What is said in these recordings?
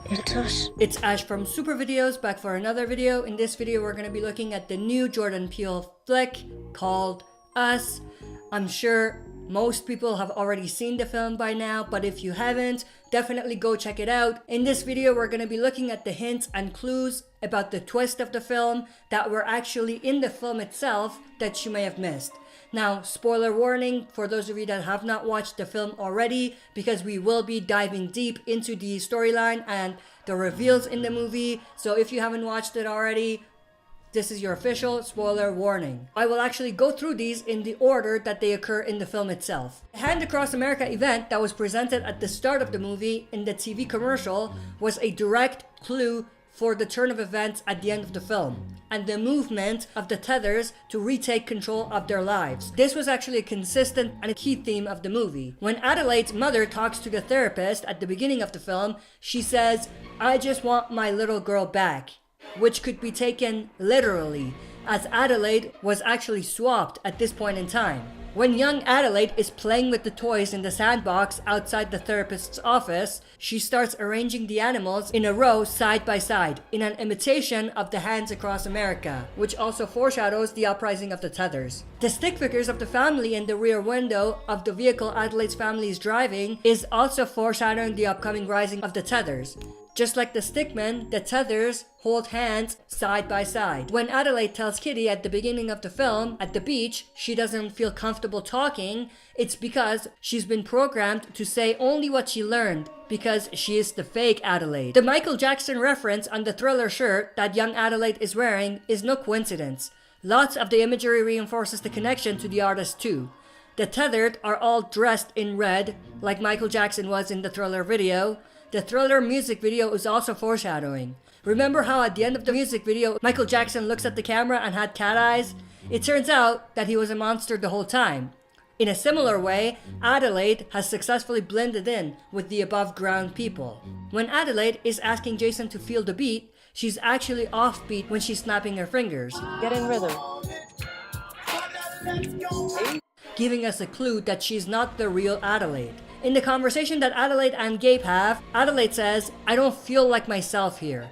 It's Ash from Super Videos, back for another video. In this video, we're going to be looking at the new Jordan Peele flick called Us. I'm sure most people have already seen the film by now, but if you haven't, definitely go check it out. In this video, we're going to be looking at the hints and clues about the twist of the film that were actually in the film itself that you may have missed. Now, spoiler warning for those of you that have not watched the film already, because we will be diving deep into the storyline and the reveals in the movie. So if you haven't watched it already, this is your official spoiler warning. I will actually go through these in the order that they occur in the film itself. The Hand Across America event that was presented at the start of the movie in the TV commercial was a direct clue for the turn of events at the end of the film and the movement of the tethers to retake control of their lives. This was actually a consistent and a key theme of the movie. When Adelaide's mother talks to the therapist at the beginning of the film, she says, "I just want my little girl back," which could be taken literally, as Adelaide was actually swapped at this point in time. When young Adelaide is playing with the toys in the sandbox outside the therapist's office, she starts arranging the animals in a row side by side in an imitation of the Hands Across America, which also foreshadows the uprising of the tethers. The stick figures of the family in the rear window of the vehicle Adelaide's family is driving is also foreshadowing the upcoming rising of the tethers. Just like the stickmen, the tethers hold hands side by side. When Adelaide tells Kitty at the beginning of the film, at the beach, she doesn't feel comfortable talking, it's because she's been programmed to say only what she learned, because she is the fake Adelaide. The Michael Jackson reference on the Thriller shirt that young Adelaide is wearing is no coincidence. Lots of the imagery reinforces the connection to the artist too. The tethered are all dressed in red, like Michael Jackson was in the Thriller video. The Thriller music video is also foreshadowing. Remember how at the end of the music video, Michael Jackson looks at the camera and had cat eyes? It turns out that he was a monster the whole time. In a similar way, Adelaide has successfully blended in with the above ground people. When Adelaide is asking Jason to feel the beat, she's actually offbeat when she's snapping her fingers. Get in rhythm. Giving us a clue that she's not the real Adelaide. In the conversation that Adelaide and Gabe have, Adelaide says, "I don't feel like myself here,"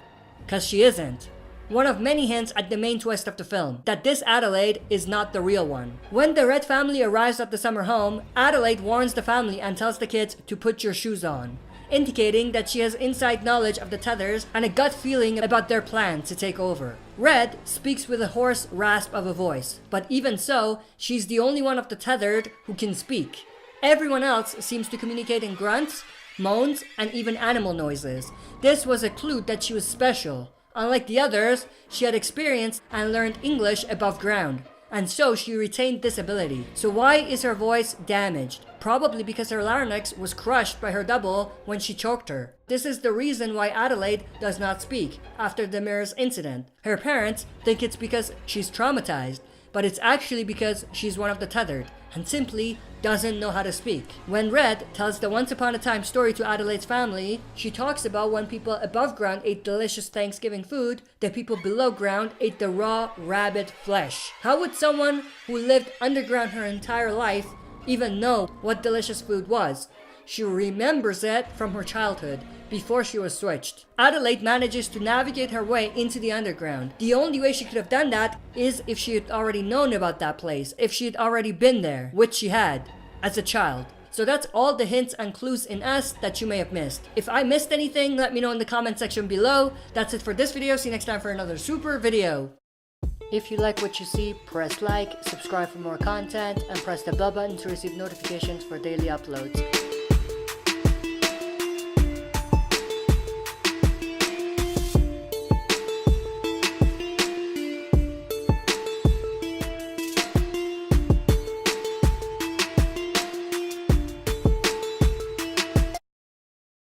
cause she isn't. One of many hints at the main twist of the film, that this Adelaide is not the real one. When the Red family arrives at the summer home, Adelaide warns the family and tells the kids to put your shoes on, indicating that she has inside knowledge of the tethers and a gut feeling about their plan to take over. Red speaks with a hoarse rasp of a voice, but even so, she's the only one of the tethered who can speak. Everyone else seems to communicate in grunts, moans, and even animal noises. This was a clue that she was special. Unlike the others, she had experienced and learned English above ground, and so she retained this ability. So why is her voice damaged? Probably because her larynx was crushed by her double when she choked her. This is the reason why Adelaide does not speak after the mirrors incident. Her parents think it's because she's traumatized, but it's actually because she's one of the tethered and simply doesn't know how to speak. When Red tells the once upon a time story to Adelaide's family, she talks about when people above ground ate delicious Thanksgiving food, the people below ground ate the raw rabbit flesh. How would someone who lived underground her entire life even know what delicious food was? She remembers it from her childhood, before she was switched. Adelaide manages to navigate her way into the underground. The only way she could have done that is if she had already known about that place, if she had already been there, which she had, as a child. So that's all the hints and clues in Us that you may have missed. If I missed anything, let me know in the comment section below. That's it for this video. See you next time for another super video. If you like what you see, press like, subscribe for more content, and press the bell button to receive notifications for daily uploads.